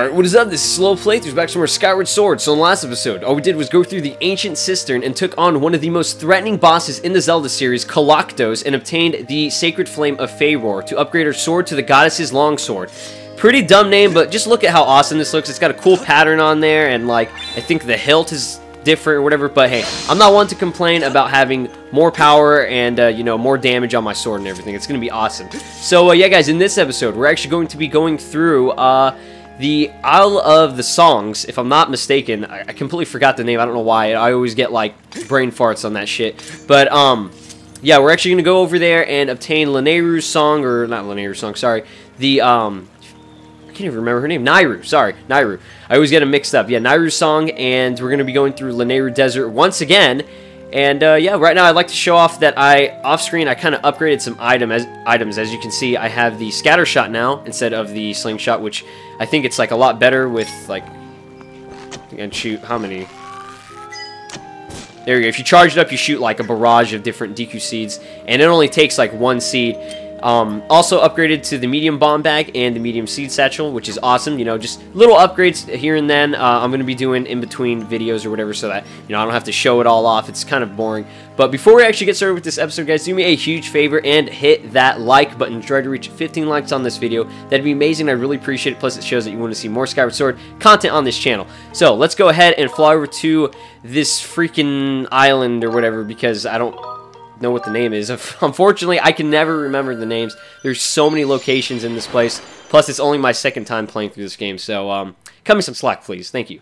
Alright, what is up? This is Slow Playthroughs, back to more Skyward Sword. So in the last episode, all we did was go through the Ancient Cistern and took on one of the most threatening bosses in the Zelda series, Kalaktos, and obtained the Sacred Flame of Faeror to upgrade our sword to the Goddess's Longsword. Pretty dumb name, but just look at how awesome this looks. It's got a cool pattern on there, and like, I think the hilt is different or whatever, but hey, I'm not one to complain about having more power and, you know, more damage on my sword and everything. It's going to be awesome. So, yeah, guys, in this episode, we're actually going to be going through, the Isle of the Songs, if I'm not mistaken. I completely forgot the name. I don't know why. I always get, like, brain farts on that shit. But, yeah, we're actually going to go over there and obtain Nayru's song, or not Nayru's song, sorry. The, I can't even remember her name. Nayru, sorry. Nayru. I always get them mixed up. Yeah, Nayru's song, and we're going to be going through Nayru Desert once again. And, yeah, right now I'd like to show off that off-screen, I kind of upgraded some items. As you can see, I have the scatter shot now instead of the slingshot, which I think it's, like, a lot better with, like, and shoot, how many? There you go. If you charge it up, you shoot, like, a barrage of different DQ seeds, and it only takes, like, one seed. Also upgraded to the medium bomb bag and the medium seed satchel, which is awesome. You know, just little upgrades here and then. I'm going to be doing in between videos or whatever, so that, you know, I don't have to show it all off. It's kind of boring. But before we actually get started with this episode, guys, do me a huge favor and hit that like button. Try to reach 15 likes on this video. That'd be amazing. I really appreciate it. Plus, it shows that you want to see more Skyward Sword content on this channel. So let's go ahead and fly over to this freaking island or whatever, because I don't know what the name is. Unfortunately, I can never remember the names. There's so many locations in this place. Plus, it's only my second time playing through this game, so cut me some slack, please. Thank you.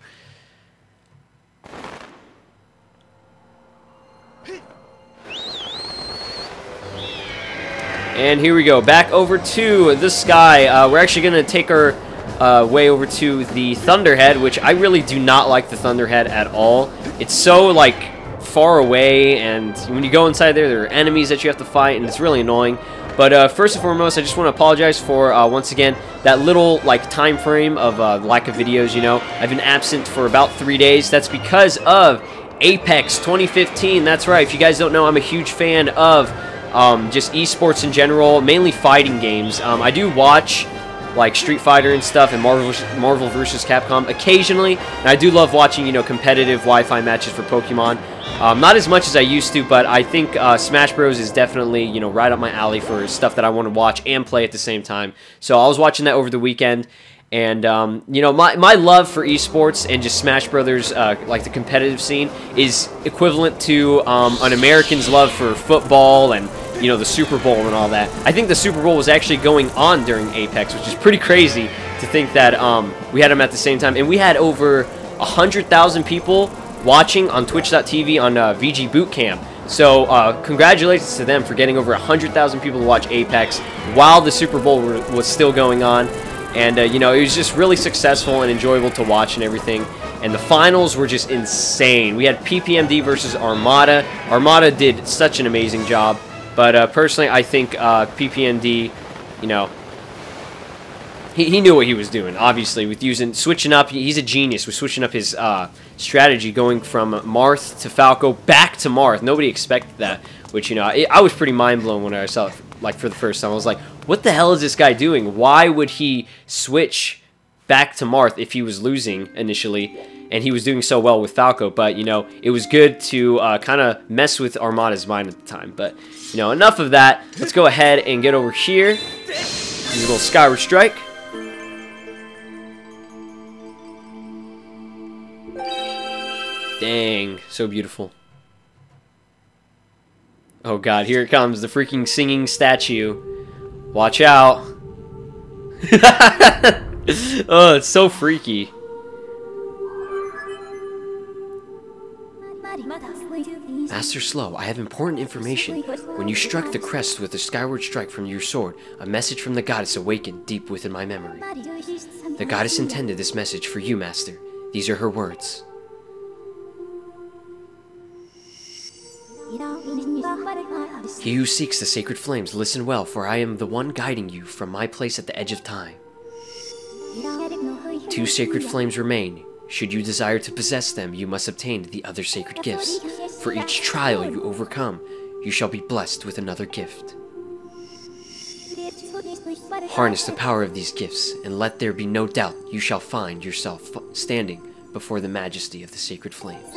And here we go, back over to the sky. We're actually going to take our way over to the Thunderhead, which I really do not like the Thunderhead at all. It's so, like, far away, and when you go inside there are enemies that you have to fight, and it's really annoying. But first and foremost, I just want to apologize for once again that little like time frame of lack of videos. You know, I've been absent for about 3 days. That's because of Apex 2015. That's right. If you guys don't know, I'm a huge fan of just esports in general, mainly fighting games. I do watch like Street Fighter and stuff, and Marvel vs. Capcom occasionally, and I do love watching, you know, competitive Wi-Fi matches for Pokemon. Not as much as I used to, but I think Smash Bros is definitely, you know, right up my alley for stuff that I want to watch and play at the same time. So I was watching that over the weekend, and you know, my love for esports and just Smash Brothers, like the competitive scene, is equivalent to an American's love for football and, you know, the Super Bowl and all that. I think the Super Bowl was actually going on during Apex, which is pretty crazy to think that we had them at the same time. And we had over 100,000 people watching on Twitch.tv on VG Bootcamp. So congratulations to them for getting over 100,000 people to watch Apex while the Super Bowl was still going on. And, you know, it was just really successful and enjoyable to watch and everything. And the finals were just insane. We had PPMD versus Armada. Armada did such an amazing job. But personally, I think PPMD, you know, he knew what he was doing, obviously, with switching up. He's a genius with switching up his strategy, going from Marth to Falco back to Marth. Nobody expected that, which, you know, I was pretty mind-blown when I saw it, like, for the first time. I was like, what the hell is this guy doing? Why would he switch back to Marth if he was losing initially, and he was doing so well with Falco? But, you know, it was good to kind of mess with Armada's mind at the time. But, you know, enough of that. Let's go ahead and get over here. Use a little Skyward Strike. Dang, so beautiful. Oh god, here it comes, the freaking singing statue. Watch out. Oh, it's so freaky. Master Slow, I have important information. When you struck the crest with a skyward strike from your sword, a message from the goddess awakened deep within my memory. The goddess intended this message for you, Master. These are her words. He who seeks the sacred flames, listen well, for I am the one guiding you from my place at the edge of time. 2 sacred flames remain. Should you desire to possess them, you must obtain the other sacred gifts. For each trial you overcome, you shall be blessed with another gift. Harness the power of these gifts, and let there be no doubt you shall find yourself standing before the majesty of the sacred flames.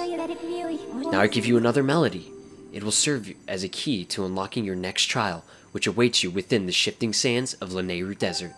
Now I give you another melody. It will serve as a key to unlocking your next trial, which awaits you within the shifting sands of Nayru Desert.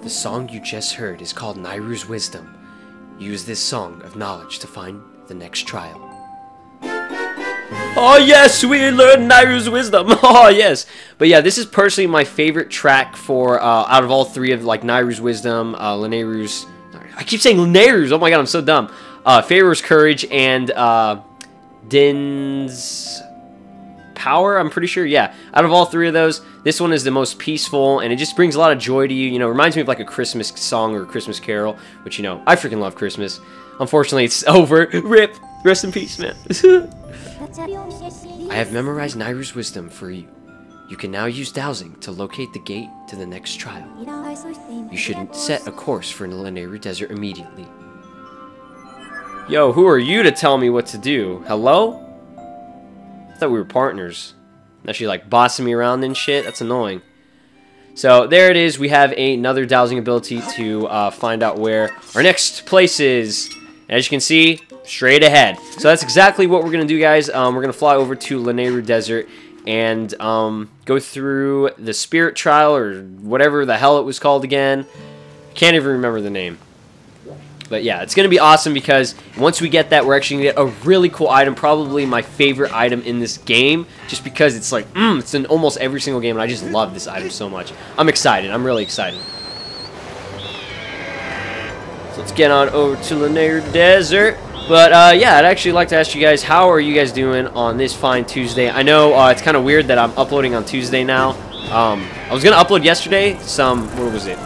The song you just heard is called Nayru's Wisdom. Use this song of knowledge to find the next trial. Oh yes, we learned Nayru's Wisdom. Oh yes. But yeah, this is personally my favorite track for out of all three of like Nayru's Wisdom, Nayru's. I keep saying Nayru's. Oh my god, I'm so dumb. Pharaoh's Courage and Din's Power, I'm pretty sure. Yeah, out of all three of those, this one is the most peaceful, and it just brings a lot of joy to you. You know, reminds me of like a Christmas song or a Christmas carol, which, you know, I freaking love Christmas. Unfortunately, it's over. RIP. Rest in peace, man. I have memorized Nayru's Wisdom for you. You can now use dowsing to locate the gate to the next trial. You should set a course for the Nayru Desert immediately. Yo, who are you to tell me what to do? Hello? I thought we were partners. Now she's like bossing me around and shit. That's annoying. So there it is. We have another dowsing ability to find out where our next place is. As you can see, straight ahead. So that's exactly what we're going to do, guys. We're going to fly over to Nayru Desert and go through the Spirit Trial or whatever the hell it was called again. Can't even remember the name. But yeah, it's going to be awesome because once we get that, we're actually going to get a really cool item, probably my favorite item in this game, just because it's like, it's in almost every single game, and I just love this item so much. I'm excited. I'm really excited. So let's get on over to Nayru Desert. But yeah, I'd actually like to ask you guys, how are you guys doing on this fine Tuesday? I know it's kind of weird that I'm uploading on Tuesday now. I was going to upload yesterday some, what was it?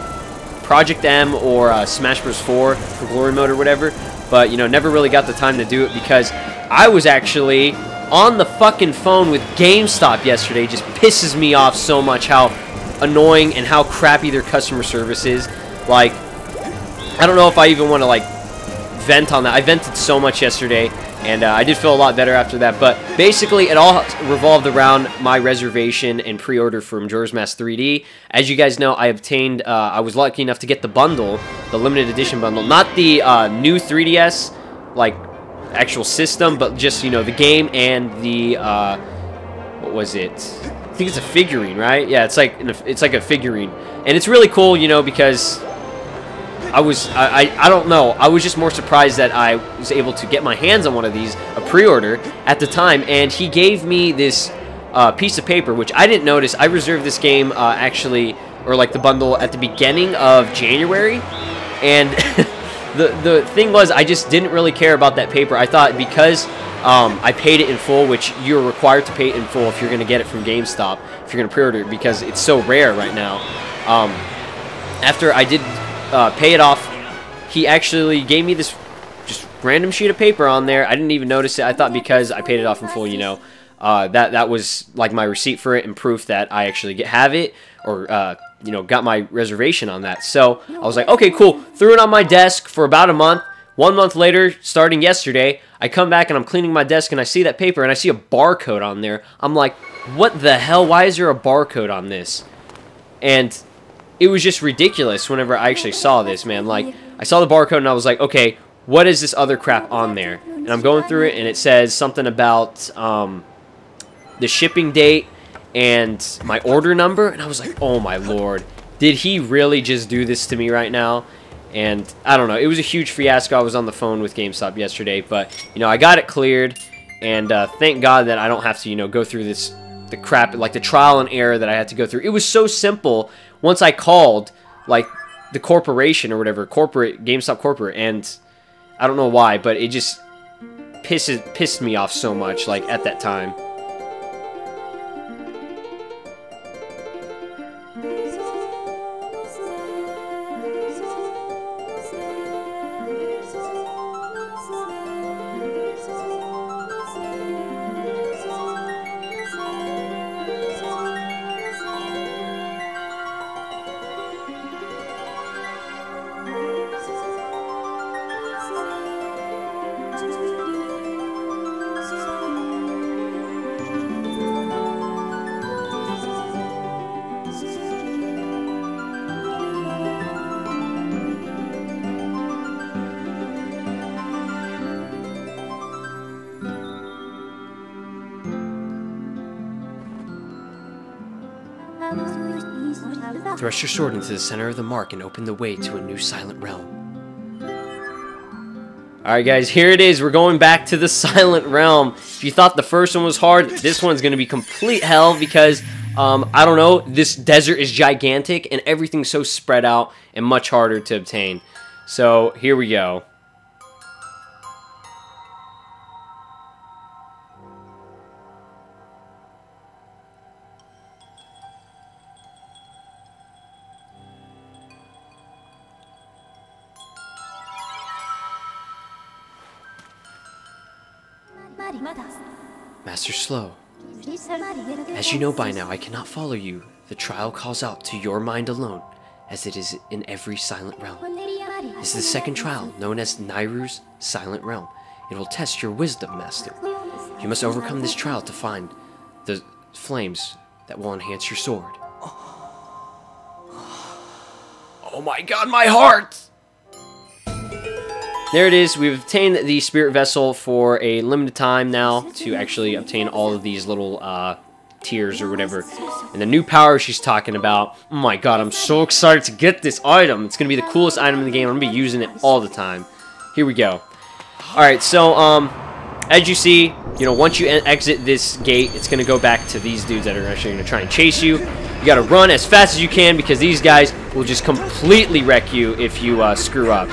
Project M or Smash Bros. 4 for Glory Mode or whatever, but, you know, never really got the time to do it because I was actually on the fucking phone with GameStop yesterday. Just pisses me off so much how annoying and how crappy their customer service is. Like, I don't know if I even want to, like, vent on that. I vented so much yesterday, and I did feel a lot better after that, but basically it all revolved around my reservation and pre-order for Majora's Mask 3D. As you guys know, I obtained, I was lucky enough to get the bundle, the limited edition bundle, not the new 3DS, like, actual system, but just, you know, the game and the, what was it? I think it's a figurine, right? Yeah, it's like a figurine, and it's really cool, you know, because I don't know. I was just more surprised that I was able to get my hands on one of these, a pre-order, at the time. And he gave me this piece of paper, which I didn't notice. I reserved this game, actually, or like the bundle, at the beginning of January. And the thing was, I just didn't really care about that paper. I thought because I paid it in full, which you're required to pay it in full if you're going to get it from GameStop, if you're going to pre-order it, because it's so rare right now. After I did pay it off, he actually gave me this just random sheet of paper on there. I didn't even notice it. I thought because I paid it off in full, you know, that was like my receipt for it and proof that I actually have it, or you know, got my reservation on that. So I was like, okay, cool. Threw it on my desk for about a month. 1 month later, starting yesterday, I come back and I'm cleaning my desk and I see that paper and I see a barcode on there. I'm like, what the hell? Why is there a barcode on this? And it was just ridiculous whenever I actually saw this, man. Like, I saw the barcode and I was like, okay, what is this other crap on there? And I'm going through it and it says something about the shipping date and my order number. And I was like, oh my lord, did he really just do this to me right now? And I don't know, it was a huge fiasco. I was on the phone with GameStop yesterday, but, you know, I got it cleared. And thank God that I don't have to, you know, go through this the crap, like the trial and error that I had to go through. It was so simple once I called, like, the corporation or whatever, GameStop corporate, and I don't know why, but it just pissed me off so much, like, at that time. Thrust your sword into the center of the mark and open the way to a new silent realm. Alright guys, here it is. We're going back to the Silent Realm. If you thought the first one was hard, this one's going to be complete hell because, I don't know, this desert is gigantic and everything's so spread out and much harder to obtain. So, here we go. Master Slow, as you know by now, I cannot follow you. The trial calls out to your mind alone, as it is in every silent realm. This is the second trial, known as Nayru's Silent Realm. It will test your wisdom, Master. You must overcome this trial to find the flames that will enhance your sword. Oh my god, my heart! There it is. We've obtained the Spirit Vessel for a limited time now to actually obtain all of these little tiers or whatever. And the new power she's talking about. Oh my god, I'm so excited to get this item. It's going to be the coolest item in the game. I'm going to be using it all the time. Here we go. Alright, so, as you see, you know, once you exit this gate, it's going to go back to these dudes that are actually going to try and chase you. You got to run as fast as you can because these guys will just completely wreck you if you screw up.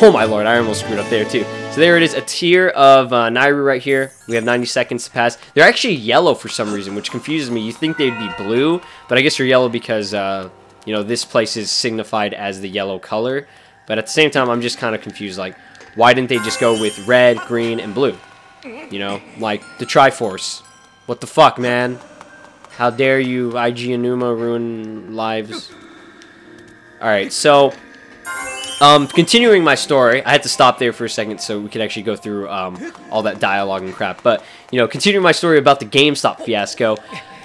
Oh my lord, I almost screwed up there too. So there it is, a tier of Nayru right here. We have 90 seconds to pass. They're actually yellow for some reason, which confuses me. You think they'd be blue, but I guess they're yellow because, you know, this place is signified as the yellow color. But at the same time, I'm just kind of confused. Like, why didn't they just go with red, green, and blue? You know, like the Triforce. What the fuck, man? How dare you, IG Enuma, ruin lives? Alright, so... continuing my story, I had to stop there for a second so we could actually go through all that dialogue and crap. But, you know, continuing my story about the GameStop fiasco.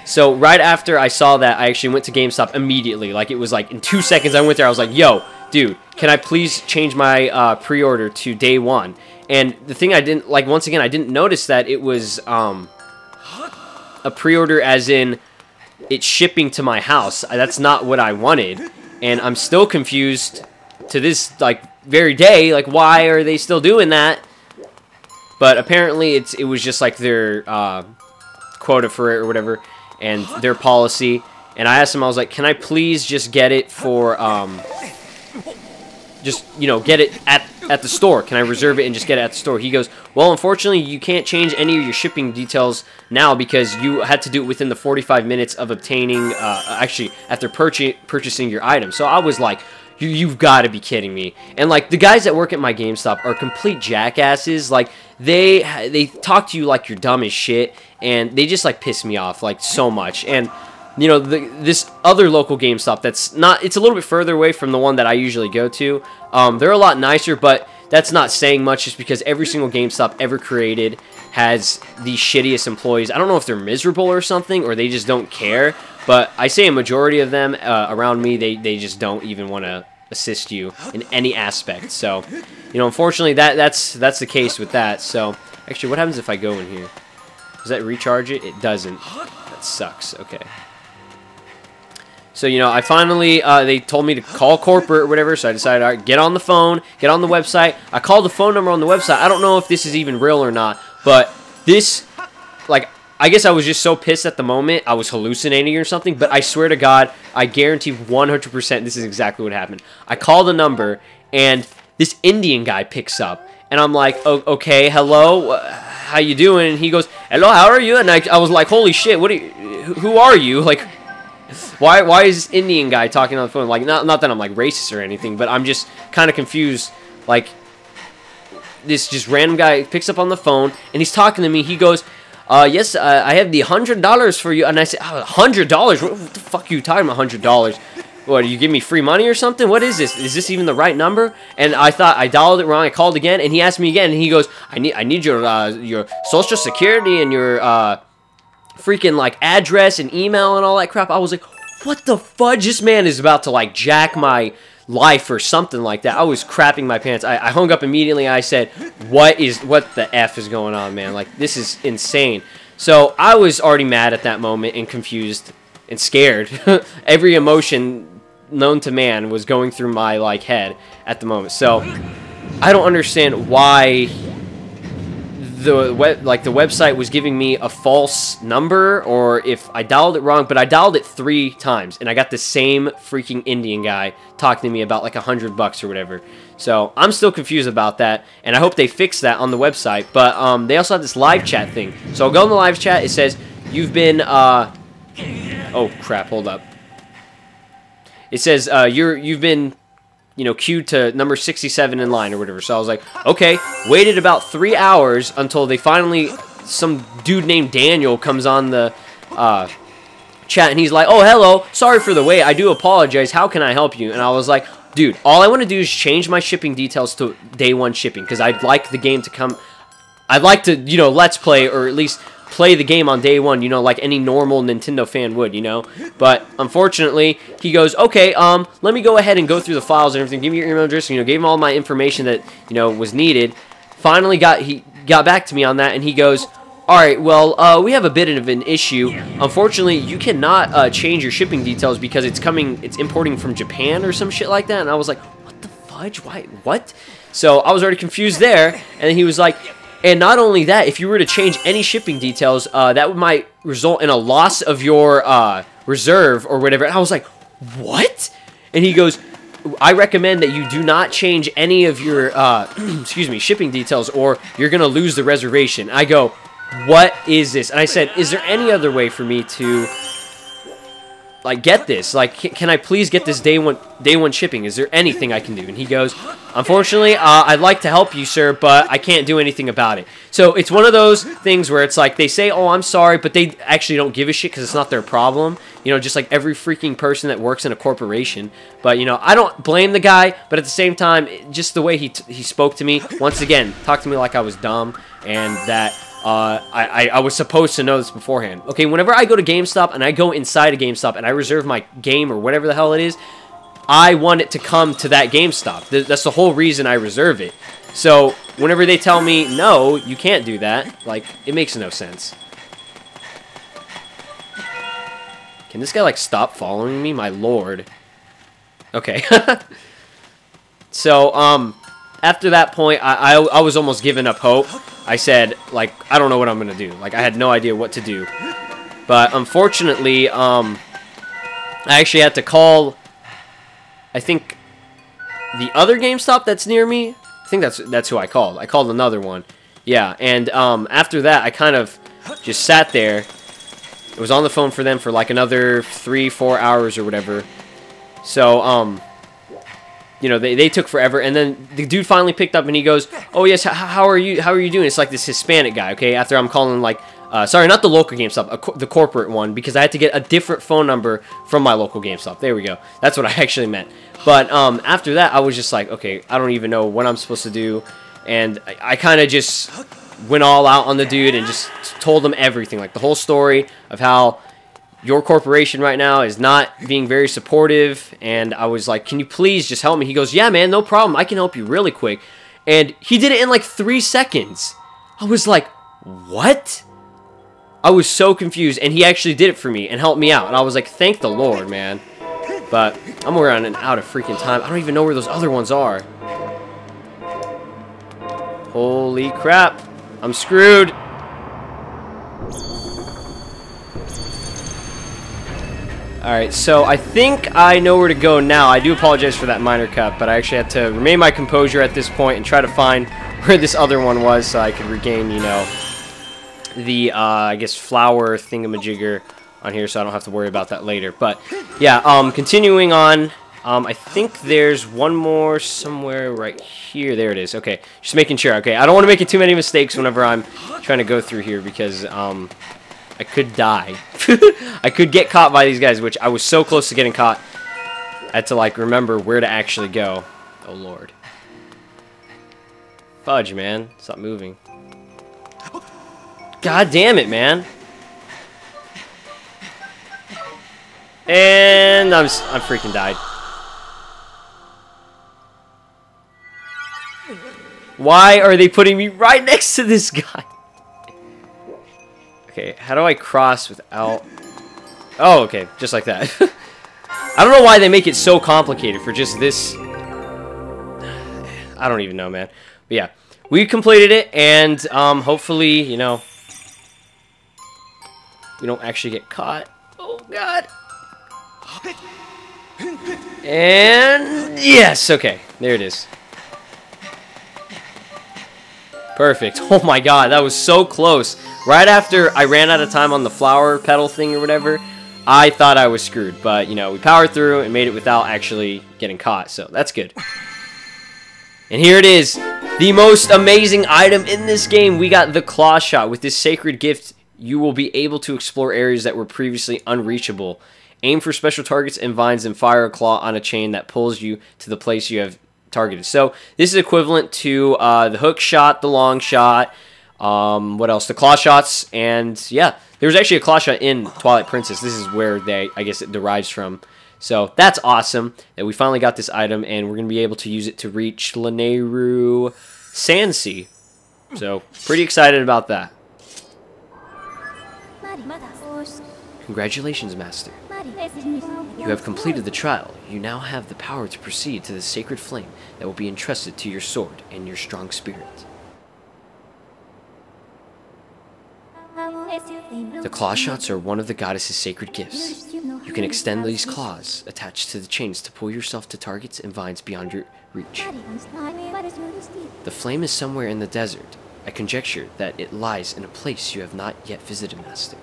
So, right after I saw that, I actually went to GameStop immediately. Like, it was like, in 2 seconds I went there, I was like, yo, dude, can I please change my pre-order to day one? And the thing I didn't, like, once again, I didn't notice that it was a pre-order as in it's shipping to my house. That's not what I wanted. And I'm still confused to this, like, very day, like, why are they still doing that? But apparently it was just like their quota for it or whatever, and their policy. And I asked him, I was like, can I please just get it for just, you know, get it at the store? Can I reserve it and just get it at the store? He goes, well, unfortunately, you can't change any of your shipping details now because you had to do it within the 45 minutes of obtaining, actually, after purchasing your item. So I was like, you've got to be kidding me. And, like, the guys that work at my GameStop are complete jackasses. Like, they talk to you like you're dumb as shit, and they just, like, piss me off, like, so much. And, you know, this other local GameStop that's not, it's a little bit further away from the one that I usually go to. They're a lot nicer, but that's not saying much just because every single GameStop ever created has the shittiest employees. I don't know if they're miserable or something, or they just don't care. But I say a majority of them around me, they just don't even want to assist you in any aspect. So, you know, unfortunately, that's the case with that. So, actually, what happens if I go in here? Does that recharge it? It doesn't. That sucks. Okay. So, you know, I finally, they told me to call corporate or whatever, so I decided, all right, get on the phone, get on the website. I called the phone number on the website. I don't know if this is even real or not, but this, like, I guess I was just so pissed at the moment. I was hallucinating or something, but I swear to God, I guarantee 100% this is exactly what happened. I call the number, and this Indian guy picks up, and I'm like, oh, okay, hello, how you doing? And he goes, hello, how are you? And I was like, holy shit, who are you? Like, why is this Indian guy talking on the phone? Like, not that I'm like racist or anything, but I'm just kind of confused. Like, this just random guy picks up on the phone, and he's talking to me. He goes, yes, I have the $100 for you. And I said, oh, $100? What the fuck are you talking about, $100? What, you give me free money or something? What is this? Is this even the right number? And I thought I dialed it wrong. I called again, and he asked me again, and he goes, I need your social security and your freaking like address and email and all that crap. I was like, what the fudge? This man is about to like jack my life or something like that. I was crapping my pants. I hung up immediately. I said, what the F is going on, man? Like, this is insane. So I was already mad at that moment and confused and scared. Every emotion known to man was going through my like head at the moment. So I don't understand why the website was giving me a false number, or if I dialed it wrong. But I dialed it 3 times, and I got the same freaking Indian guy talking to me about like $100 or whatever. So I'm still confused about that, and I hope they fix that on the website. But they also have this live chat thing. So I'll go in the live chat. It says you've been oh crap, hold up. It says you've been, you know, queued to number 67 in line or whatever. So I was like, okay, waited about 3 hours until they finally, some dude named Daniel comes on the chat, and he's like, oh, hello, sorry for the wait, I do apologize, how can I help you? And I was like, dude, all I want to do is change my shipping details to day 1 shipping, because I'd like the game to come, I'd like to, you know, let's play, or at least play the game on day 1, you know, like any normal Nintendo fan would, you know. But unfortunately, he goes, okay, let me go ahead and go through the files and everything. Give me your email address. You know, gave him all my information that, you know, was needed. Finally, he got back to me on that, and he goes, all right, well, we have a bit of an issue. Unfortunately, you cannot change your shipping details because it's importing from Japan or some shit like that. And I was like, what the fudge? Why? What? So I was already confused there, and then he was like, and not only that, if you were to change any shipping details, that might result in a loss of your reserve or whatever. And I was like, what? And he goes, I recommend that you do not change any of your excuse me, shipping details, or you're going to lose the reservation. I go, what is this? And I said, is there any other way for me to like get this? Like, can I please get this day one shipping? Is there anything I can do? And he goes, unfortunately, I'd like to help you, sir, but I can't do anything about it. So it's one of those things where it's like they say, oh, I'm sorry, but they actually don't give a shit because it's not their problem. You know, just like every freaking person that works in a corporation. But, you know, I don't blame the guy, but at the same time, just the way he spoke to me, once again, talked to me like I was dumb, and that I was supposed to know this beforehand. Okay, whenever I go to GameStop and I go inside a GameStop and I reserve my game or whatever the hell it is, I want it to come to that GameStop. That's the whole reason I reserve it. So whenever they tell me, no, you can't do that, like, it makes no sense. Can this guy, like, stop following me? My lord. Okay. So, after that point, I was almost giving up hope. I said, like, I don't know what I'm going to do. Like, I had no idea what to do. But, unfortunately, I actually had to call, I think, the other GameStop that's near me. I think that's who I called. I called another one. Yeah, and after that, I kind of just sat there. I was on the phone for them for, like, another 3-4 hours or whatever. So, you know, they took forever, and then the dude finally picked up, and he goes, oh, yes, how are you doing? It's like this Hispanic guy, okay, after I'm calling, like, sorry, not the local GameStop, the corporate one, because I had to get a different phone number from my local GameStop. There we go. That's what I actually meant. But after that, I was just like, okay, I don't even know what I'm supposed to do, and I kind of just went all out on the dude and just told him everything, like the whole story of how your corporation right now is not being very supportive, and I was like, can you please just help me? He goes, yeah, man, no problem. I can help you really quick. And he did it in like 3 seconds. I was like, what? I was so confused, and he actually did it for me and helped me out. And I was like, thank the Lord, man. But I'm running out of freaking time. I don't even know where those other ones are. Holy crap. I'm screwed. Alright, so I think I know where to go now. I do apologize for that minor cut, but I actually had to remain my composure at this point and try to find where this other one was so I could regain, you know, the, I guess, flower thingamajigger on here so I don't have to worry about that later. But, yeah, continuing on, I think there's one more somewhere right here. There it is. Okay, just making sure. Okay, I don't want to make too many mistakes whenever I'm trying to go through here because, I could die. I could get caught by these guys, which I was so close to getting caught. I had to, like, remember where to actually go. Oh, Lord. Fudge, man. Stop moving. God damn it, man. And I'm freaking died. Why are they putting me right next to this guy? Okay, how do I cross without... Oh, okay, just like that. I don't know why they make it so complicated for just this... I don't even know, man. But yeah, we completed it, and hopefully, you know, we don't actually get caught. Oh, God. And yes, okay, there it is. Perfect. Oh my God, that was so close. Right after I ran out of time on the flower petal thing or whatever, I thought I was screwed. But, you know, we powered through and made it without actually getting caught, so that's good. And here it is, the most amazing item in this game. We got the Clawshot. With this sacred gift, you will be able to explore areas that were previously unreachable. Aim for special targets and vines and fire a claw on a chain that pulls you to the place you have targeted. So this is equivalent to the hook shot, the long shot, what else? The claw shots, and yeah, there was actually a claw shot in Twilight Princess. This is where I guess it derives from. So that's awesome that we finally got this item, and we're gonna be able to use it to reach Nayru Sand Sea. So pretty excited about that. Congratulations, Master. You have completed the trial. You now have the power to proceed to the sacred flame that will be entrusted to your sword and your strong spirit. The claw shots are one of the goddess's sacred gifts. You can extend these claws attached to the chains to pull yourself to targets and vines beyond your reach. The flame is somewhere in the desert. I conjecture that it lies in a place you have not yet visited, Master.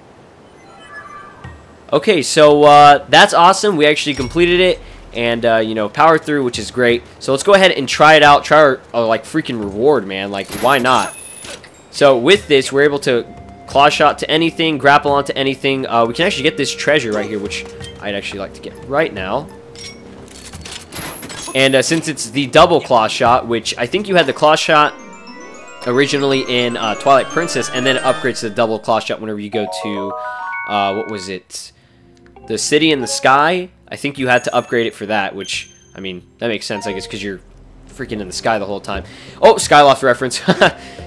Okay, so that's awesome. We actually completed it and, you know, powered through, which is great. So let's go ahead and try it out. Try our, like, freaking reward, man. Like, why not? So with this, we're able to claw shot to anything, grapple onto anything. We can actually get this treasure right here, which I'd actually like to get right now. And since it's the double claw shot, which I think you had the claw shot originally in Twilight Princess, and then it upgrades to the double claw shot whenever you go to, what was it? The City in the Sky. I think you had to upgrade it for that, which, I mean, that makes sense, I guess, because you're freaking in the sky the whole time. Oh, Skyloft reference.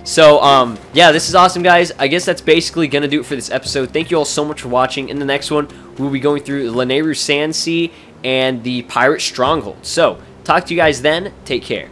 So, yeah, this is awesome, guys. I guess that's basically going to do it for this episode. Thank you all so much for watching. In the next one, we'll be going through Nayru Sand Sea and the Pirate Stronghold. So, talk to you guys then. Take care.